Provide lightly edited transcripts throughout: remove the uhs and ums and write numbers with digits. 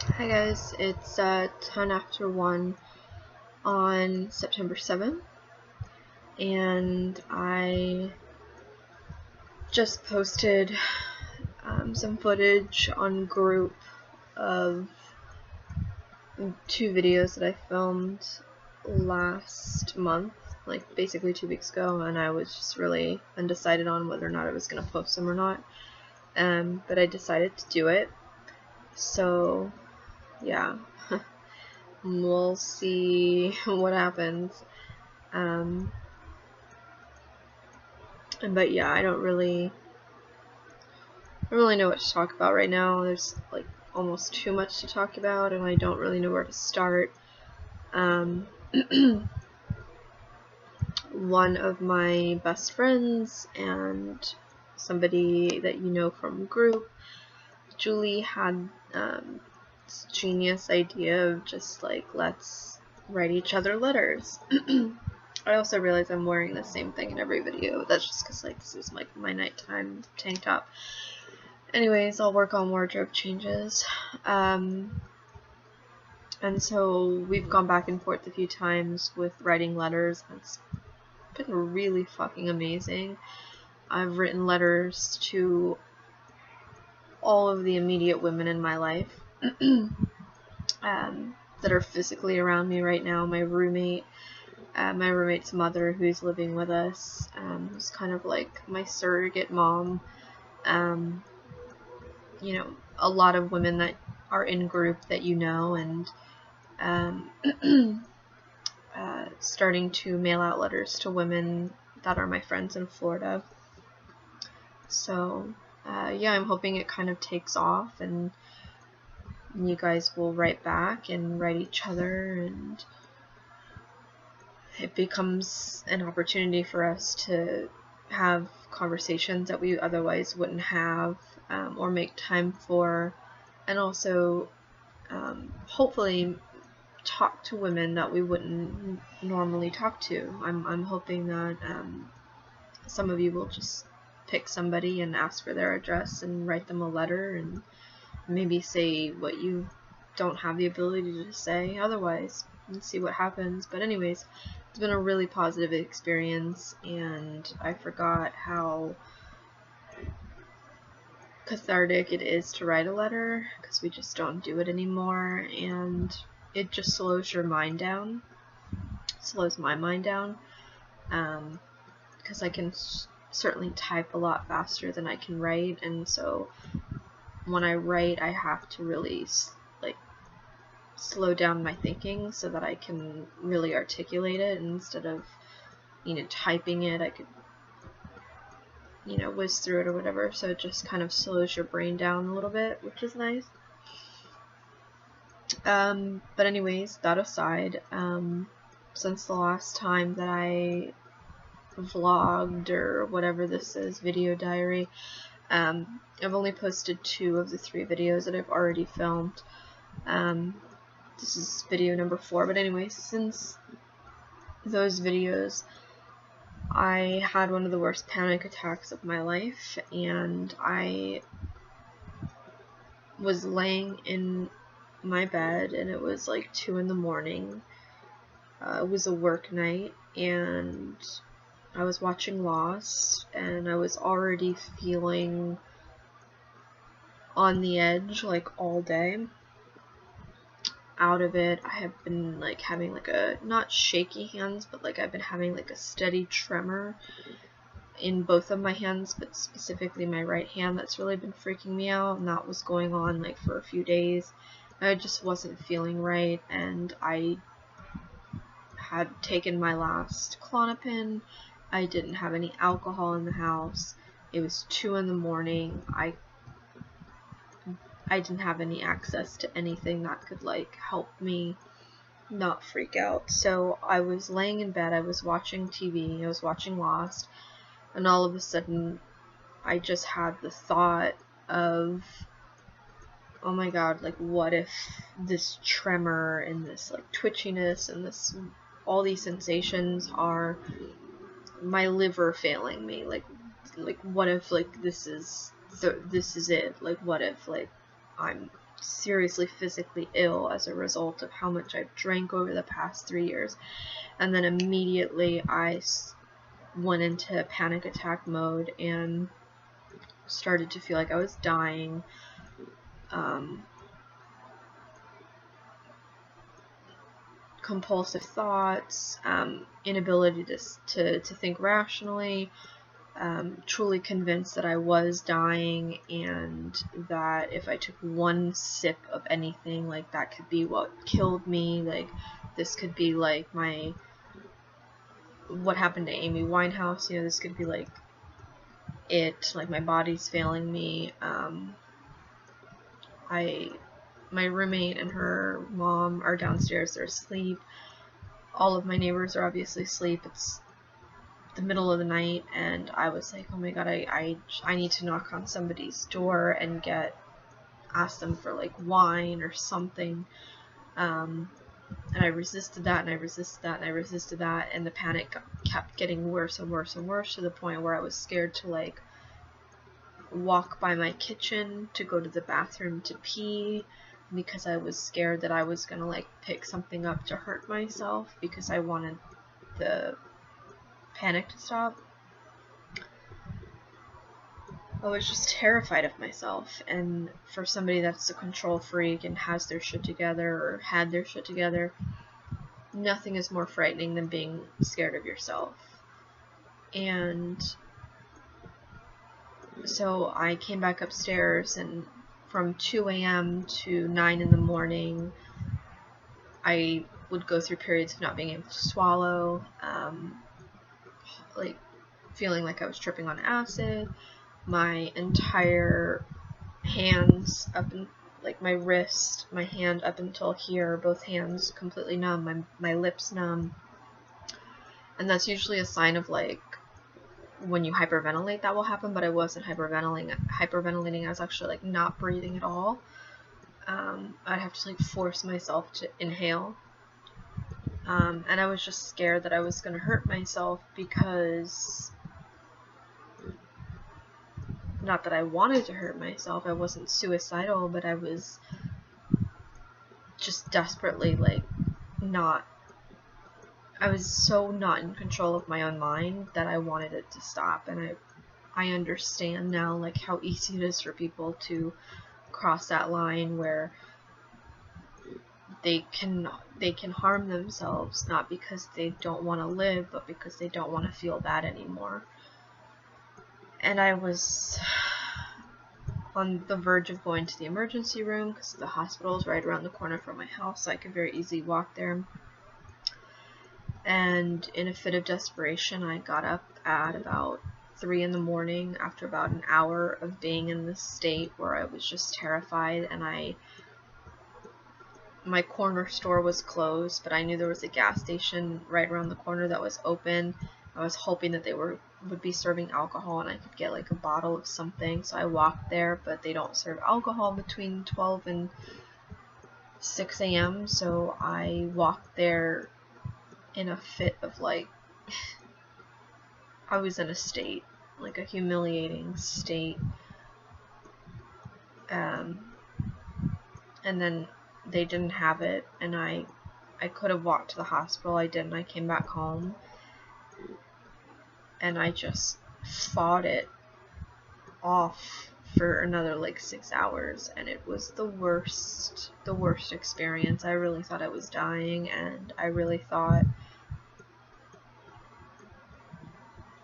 Hi guys, it's 10 after 1 on September 7th, and I just posted some footage on group of 2 videos that I filmed last month, like basically 2 weeks ago, and I was just really undecided on whether or not I was going to post them or not, but I decided to do it, so yeah. We'll see what happens. But yeah, I don't really know what to talk about right now. There's like almost too much to talk about, and I don't really know where to start. One of my best friends and somebody that you know from group, Julie, had this genius idea of just like, let's write each other letters. I also realize I'm wearing the same thing in every video. That's just because like this is like my nighttime tank top. Anyways, I'll work on wardrobe changes. And so we've gone back and forth a few times with writing letters. It's been really fucking amazing. I've written letters to all of the immediate women in my life that are physically around me right now. My roommate's mother, who's living with us, who's kind of like my surrogate mom. You know, a lot of women that are in group that you know, and starting to mail out letters to women that are my friends in Florida. So yeah, I'm hoping it kind of takes off and you guys will write back and write each other, and it becomes an opportunity for us to have conversations that we otherwise wouldn't have, or make time for, and also hopefully talk to women that we wouldn't normally talk to. I'm hoping that some of you will just pick somebody and ask for their address and write them a letter and maybe say what you don't have the ability to say otherwise and see what happens. But anyways, it's been a really positive experience, and I forgot how cathartic it is to write a letter because we just don't do it anymore, and it just slows your mind down. It slows my mind down, because I can certainly type a lot faster than I can write, and so when I write I have to really like slow down my thinking so that I can really articulate it, and instead of typing it, I could whiz through it or whatever, so it just kind of slows your brain down a little bit, which is nice. But anyways, that aside, since the last time that I vlogged, or whatever this is, video diary, I've only posted 2 of the 3 videos that I've already filmed. This is video number 4, but anyways, since those videos, I had one of the worst panic attacks of my life, and I was laying in my bed, and it was like 2 in the morning. It was a work night, and I was watching Lost, and I was already feeling on the edge like all day. Out of it, I have been like having like a, not shaky hands, but like I've been having like a steady tremor in both of my hands, but specifically my right hand. That's really been freaking me out, and that was going on like for a few days. I just wasn't feeling right, and I had taken my last Klonopin. I didn't have any alcohol in the house. It was 2 in the morning. I didn't have any access to anything that could like help me not freak out. So I was laying in bed, I was watching TV, I was watching Lost, and all of a sudden I just had the thought of, oh my god, like what if this tremor and this like twitchiness and this, all these sensations are my liver failing me? Like what if like this is it? Like what if like I'm seriously physically ill as a result of how much I've drank over the past 3 years. And then immediately I went into panic attack mode and started to feel like I was dying. Compulsive thoughts, inability to think rationally, truly convinced that I was dying, and that if I took one sip of anything, like, that could be what killed me. Like, this could be like what happened to Amy Winehouse, you know, this could be like my body's failing me. My roommate and her mom are downstairs, they're asleep. All of my neighbors are obviously asleep. It's the middle of the night, and I was like, oh my god, I need to knock on somebody's door and ask them for like wine or something. And I resisted that, and I resisted that, and I resisted that, and the panic kept getting worse and worse and worse, to the point where I was scared to like walk by my kitchen to go to the bathroom to pee, because I was scared that I was gonna like pick something up to hurt myself, because I wanted the panic to stop. I was just terrified of myself, and for somebody that's a control freak and has their shit together, or had their shit together, nothing is more frightening than being scared of yourself. And so I came back upstairs, and from 2 a.m. to 9 in the morning, I would go through periods of not being able to swallow, like feeling like I was tripping on acid. My entire hands up in, like, my wrist, my hand up until here, both hands completely numb, my lips numb. And that's usually a sign of like when you hyperventilate that will happen, but I wasn't hyperventilating. I was actually like not breathing at all. I'd have to like force myself to inhale. And I was just scared that I was going to hurt myself, because not that I wanted to hurt myself, I wasn't suicidal, but I was just desperately like I was so not in control of my own mind that I wanted it to stop. And I understand now like how easy it is for people to cross that line where they can harm themselves, not because they don't want to live, but because they don't want to feel bad anymore. And I was on the verge of going to the emergency room, because the hospital is right around the corner from my house, so I could very easily walk there. And in a fit of desperation, I got up at about 3 in the morning, after about an hour of being in this state where I was just terrified. And my corner store was closed, but I knew there was a gas station right around the corner that was open. I was hoping that they would be serving alcohol, and I could get like a bottle of something. So I walked there, but they don't serve alcohol between 12 and 6 a.m. So I walked there in a fit of like, I was in a state, like a humiliating state. And then they didn't have it, and I could have walked to the hospital. I didn't. I came back home, and I just fought it off for another like 6 hours, and it was the worst experience. I really thought I was dying, and I really thought,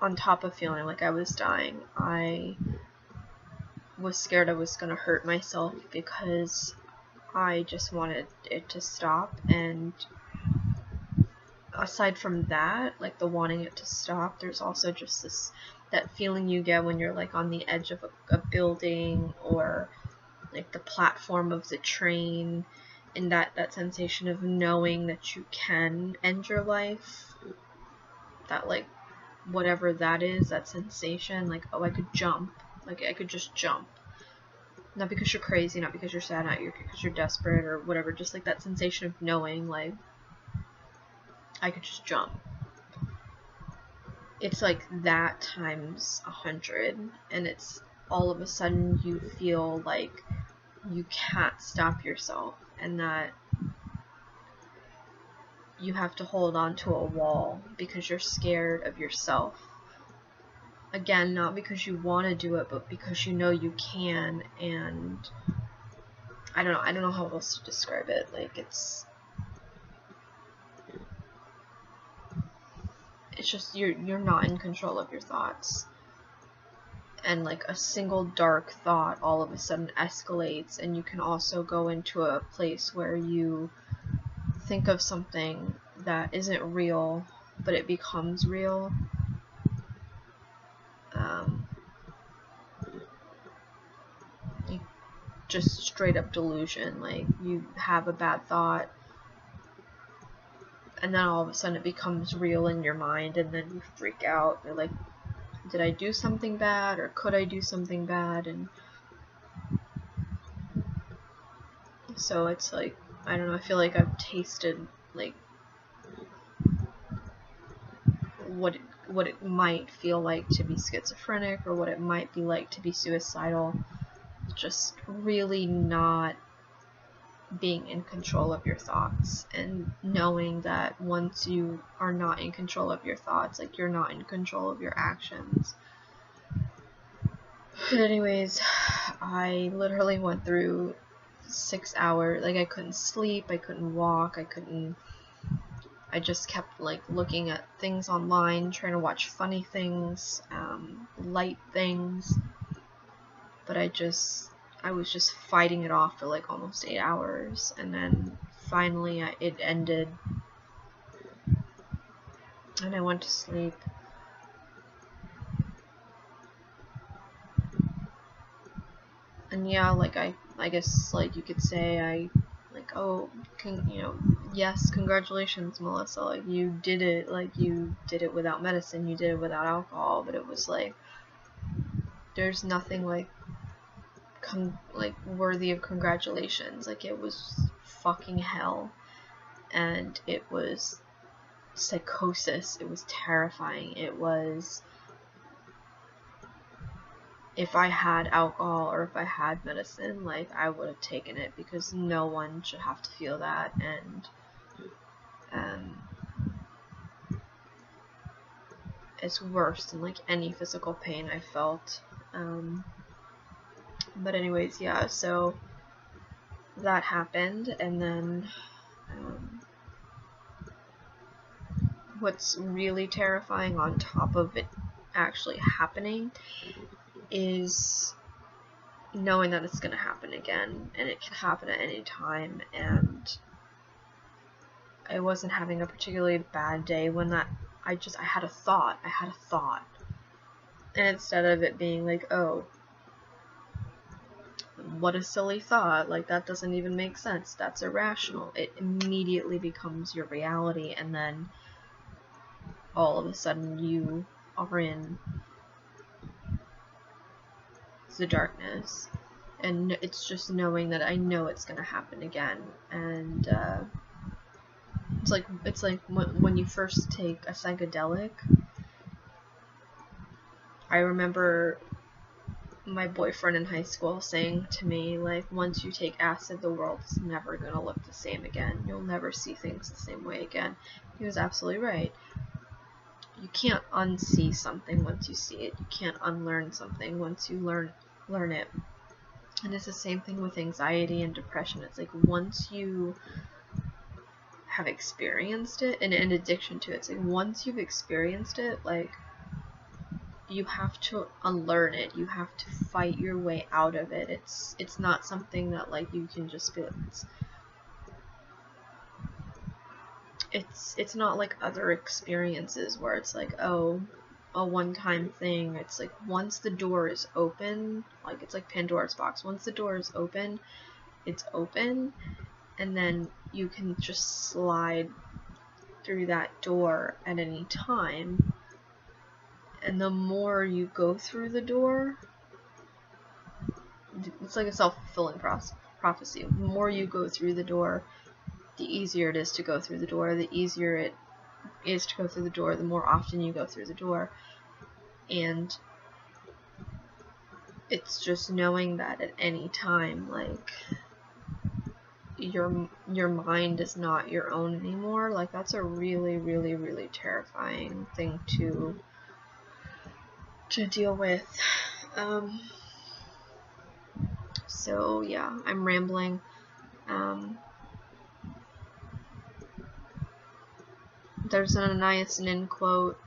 on top of feeling like I was dying, I was scared I was going to hurt myself, because I just wanted it to stop. And aside from that, like the wanting it to stop, there's also just that feeling you get when you're like on the edge of a building, or like the platform of the train, and that sensation of knowing that you can end your life, that like whatever that is, that sensation, like, oh, I could jump, like I could just jump, not because you're crazy, not because you're sad, not because you're desperate or whatever, just like that sensation of knowing like I could just jump. It's like that times 100, and it's all of a sudden you feel like you can't stop yourself, and that you have to hold on to a wall because you're scared of yourself. Again, not because you want to do it, but because you know you can. And I don't know how else to describe it. Like, it's just you're not in control of your thoughts. And like a single dark thought all of a sudden escalates, and you can also go into a place where you think of something that isn't real, but it becomes real. You just straight up delusion. Like, you have a bad thought, and then all of a sudden it becomes real in your mind, and then you freak out. You're like, did I do something bad, or could I do something bad? And so it's like, I don't know, I feel like I've tasted like what it might feel like to be schizophrenic, or what it might be like to be suicidal. Just really not being in control of your thoughts, and knowing that once you are not in control of your thoughts, like, you're not in control of your actions. But anyways, I literally went through 6 hours. Like, I couldn't sleep, I couldn't walk, I just kept like looking at things online, trying to watch funny things, light things, but I was just fighting it off for like almost 8 hours, and then finally it ended, and I went to sleep. And yeah, like, I guess, like, you could say oh, yes, congratulations, Melissa, like, you did it, without medicine, you did it without alcohol. But it was like, there's nothing like worthy of congratulations. Like, it was fucking hell, and it was psychosis, it was terrifying, it was, if I had alcohol or if I had medicine, like, I would have taken it, because no one should have to feel that. And it's worse than like any physical pain I felt. But anyways, yeah, so that happened, and then what's really terrifying on top of it actually happening is knowing that it's going to happen again, and it can happen at any time. And I wasn't having a particularly bad day when I had a thought, and instead of it being like, oh, what a silly thought, like, that doesn't even make sense, that's irrational, it immediately becomes your reality, and then all of a sudden you are in the darkness. And it's just knowing that I know it's gonna happen again. And it's like when you first take a psychedelic. I remember my boyfriend in high school saying to me, like, once you take acid, the world is never gonna look the same again. You'll never see things the same way again. He was absolutely right. You can't unsee something once you see it. You can't unlearn something once you learn it. And it's the same thing with anxiety and depression. It's like, once you have experienced it, and addiction to it, it's like, once you've experienced it, like, you have to unlearn it. You have to fight your way out of it. It's not something that, like, you can just be, it's not like other experiences where it's like, oh, a one-time thing. It's like, once the door is open, like, it's like Pandora's box. Once the door is open, it's open, and then you can just slide through that door at any time. And the more you go through the door, it's like a self-fulfilling prophecy. The more you go through the door, the easier it is to go through the door. The easier it is to go through the door, the more often you go through the door. And it's just knowing that at any time, like, your mind is not your own anymore. Like, that's a really, really, really terrifying thing to deal with. So yeah, I'm rambling. There's an Anais Nin quote,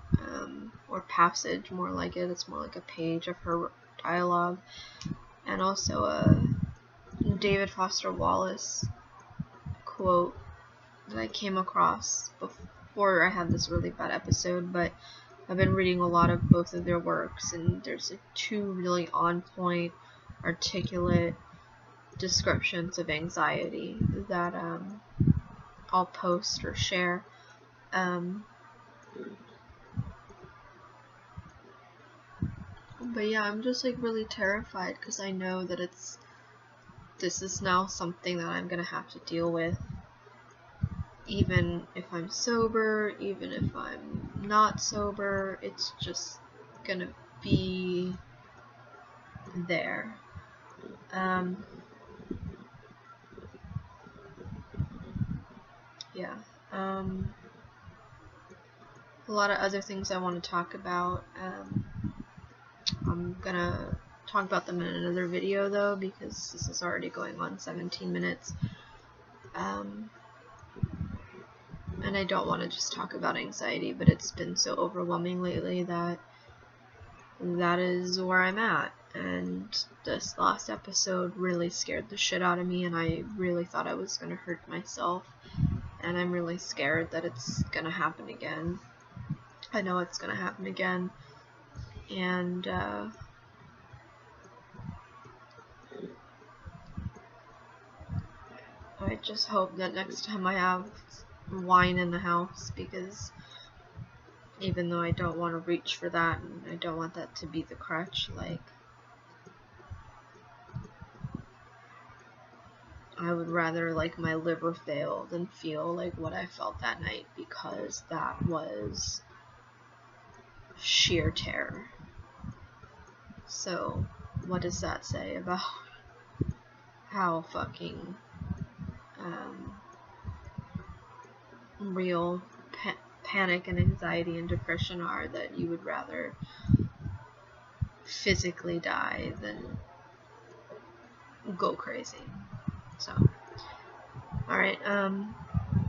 or passage, more like it. It's more like a page of her dialogue, and also a David Foster Wallace quote that I came across before I had this really bad episode, but I've been reading a lot of both of their works, and there's like two really on point, articulate descriptions of anxiety that I'll post or share. But yeah, I'm just like really terrified because I know that this is now something that I'm gonna have to deal with, even if I'm sober, even if I'm not sober. It's just gonna be there. Yeah. A lot of other things I want to talk about. I'm gonna talk about them in another video though, because this is already going on 17 minutes. And I don't want to just talk about anxiety, but it's been so overwhelming lately that is where I'm at. And this last episode really scared the shit out of me, and I really thought I was gonna hurt myself. And I'm really scared that it's gonna happen again. I know it's gonna happen again. And I just hope that next time I have wine in the house, because even though I don't want to reach for that, and I don't want that to be the crutch, like, I would rather, like, my liver fail than feel like what I felt that night, because that was sheer terror. So, what does that say about how fucking real panic and anxiety and depression are, that you would rather physically die than go crazy? So, alright,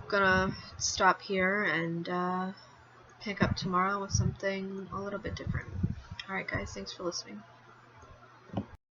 gonna stop here and pick up tomorrow with something a little bit different. Alright guys, thanks for listening.